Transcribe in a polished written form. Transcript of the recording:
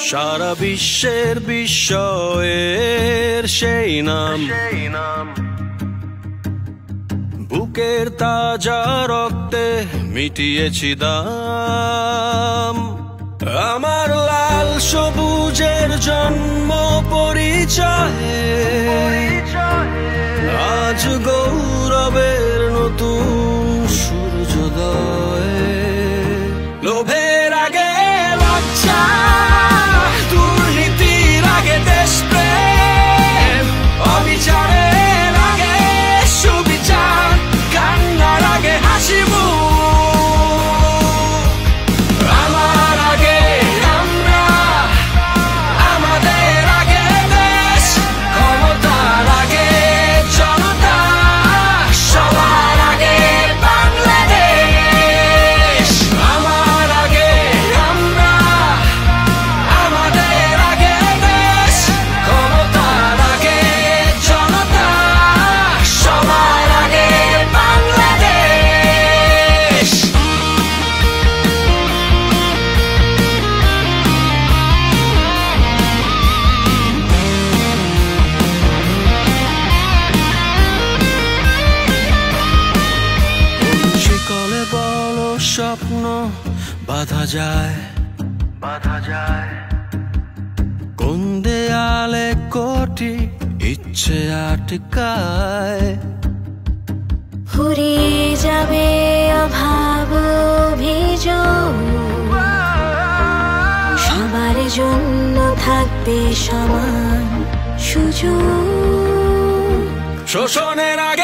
সারা বিশ্বের বিস্ময়ের সেই নাম, বুকের তাজা রক্তে মিটিয়েছি দাম। আমার লাল সবুজের জন্ম পরিচয়ে আজ গৌরবের নতুন সূর্যোদয়। লোভের আগে লজ্জা, দুর্নীতির আগে দেশপ্রেম, অবিচারের আগে সুবিচার, কান্নার আগে হাসি মুখ। আমার আগে আমরা, আমাদের আগে দেশ, ক্ষমতার আগে জনতা, সবার আগে বাংলাদেশ। আমার আগে আমরা, আমাদের আগে দেশ, ক্ষমতার আগে জনতা, সবার আগে বাংলাদেশ। শিকলে বলো স্বপ্ন বাঁধা যায়, কোন দেয়ালে কোটি ইচ্ছে আটকায়। ফুরিয়ে যাবে অভাব অভিযোগ, সবার জন্য থাকবে সমান সুযোগ। শোষণের আগে